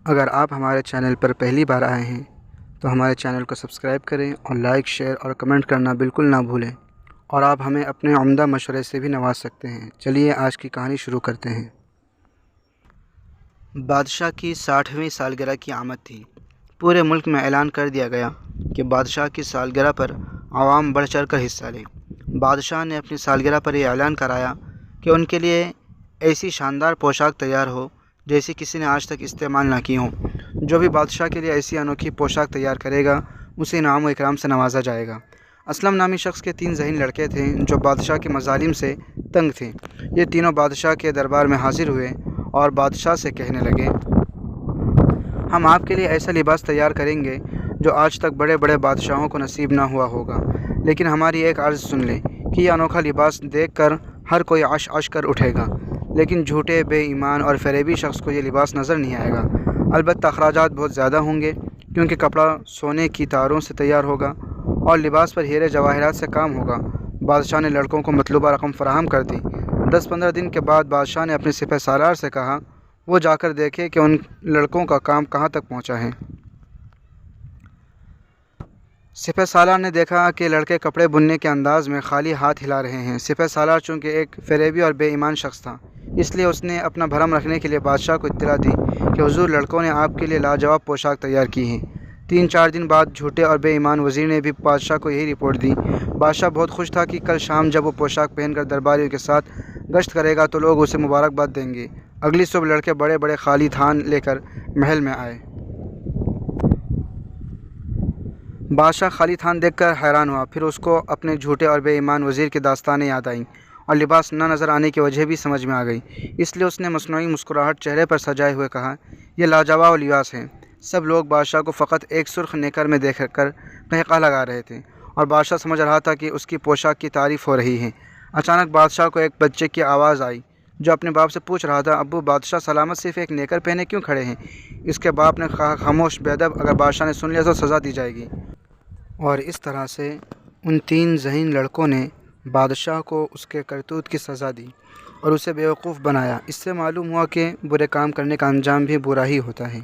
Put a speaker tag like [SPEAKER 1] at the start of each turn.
[SPEAKER 1] اگر آپ ہمارے چینل پر پہلی بار آئے ہیں تو ہمارے چینل کو سبسکرائب کریں اور لائک، شیئر اور کمنٹ کرنا بالکل نہ بھولیں، اور آپ ہمیں اپنے عمدہ مشورے سے بھی نواز سکتے ہیں۔ چلیے آج کی کہانی شروع کرتے ہیں۔ بادشاہ کی 60ویں سالگرہ کی آمد تھی۔ پورے ملک میں اعلان کر دیا گیا کہ بادشاہ کی سالگرہ پر عوام بڑھ چڑھ کر حصہ لیں۔ بادشاہ نے اپنی سالگرہ پر یہ اعلان کرایا کہ ان کے لیے ایسی شاندار پوشاک تیار ہو جیسی کسی نے آج تک استعمال نہ کی ہو۔ جو بھی بادشاہ کے لیے ایسی انوکھی پوشاک تیار کرے گا اسے انعام و اکرام سے نوازا جائے گا۔ اسلم نامی شخص کے 3 ذہین لڑکے تھے جو بادشاہ کے مظالم سے تنگ تھے۔ یہ تینوں بادشاہ کے دربار میں حاضر ہوئے اور بادشاہ سے کہنے لگے، ہم آپ کے لیے ایسا لباس تیار کریں گے جو آج تک بڑے بڑے بادشاہوں کو نصیب نہ ہوا ہوگا، لیکن ہماری ایک عرض سن لیں کہ یہ انوکھا لباس دیکھ کر ہر کوئی عش عش کر اٹھے گا، لیکن جھوٹے، بے ایمان اور فریبی شخص کو یہ لباس نظر نہیں آئے گا۔ البتہ اخراجات بہت زیادہ ہوں گے کیونکہ کپڑا سونے کی تاروں سے تیار ہوگا اور لباس پر ہیرے جواہرات سے کام ہوگا۔ بادشاہ نے لڑکوں کو مطلوبہ رقم فراہم کر دی۔ 10-15 دن کے بعد بادشاہ نے اپنے سپہ سالار سے کہا وہ جا کر دیکھے کہ ان لڑکوں کا کام کہاں تک پہنچا ہے۔ سپہ سالار نے دیکھا کہ لڑکے کپڑے بننے کے انداز میں خالی ہاتھ ہلا رہے ہیں۔ سپہ سالار چونکہ ایک فریبی اور بے ایمان شخص تھا، اس لیے اس نے اپنا بھرم رکھنے کے لیے بادشاہ کو اطلاع دی کہ حضور، لڑکوں نے آپ کے لیے لاجواب پوشاک تیار کی ہیں۔ 3-4 دن بعد جھوٹے اور بے ایمان وزیر نے بھی بادشاہ کو یہی رپورٹ دی۔ بادشاہ بہت خوش تھا کہ کل شام جب وہ پوشاک پہن کر درباریوں کے ساتھ گشت کرے گا تو لوگ اسے مبارکباد دیں گے۔ اگلی صبح لڑکے بڑے بڑے خالی تھان لے کر محل میں آئے۔ بادشاہ خالی تھان دیکھ کر حیران ہوا، پھر اس کو اپنے جھوٹے اور بے ایمان وزیر کی داستانیں یاد آئیں اور لباس نہ نظر آنے کی وجہ بھی سمجھ میں آ گئی۔ اس لیے اس نے مصنوعی مسکراہٹ چہرے پر سجائے ہوئے کہا، یہ لاجواب لباس ہے۔ سب لوگ بادشاہ کو فقط ایک سرخ نیکر میں دیکھ کر قہقہ لگا رہے تھے اور بادشاہ سمجھ رہا تھا کہ اس کی پوشاک کی تعریف ہو رہی ہے۔ اچانک بادشاہ کو ایک بچے کی آواز آئی جو اپنے باپ سے پوچھ رہا تھا، ابو، بادشاہ سلامت صرف ایک نیکر پہنے کیوں کھڑے ہیں؟ اس کے باپ نے کہا، خاموش بے ادب، اگر بادشاہ نے سن لیا تو سزا دی جائے گی۔ اور اس طرح سے ان 3 ذہین لڑکوں نے بادشاہ کو اس کے کرتوت کی سزا دی اور اسے بیوقوف بنایا۔ اس سے معلوم ہوا کہ برے کام کرنے کا انجام بھی برا ہی ہوتا ہے۔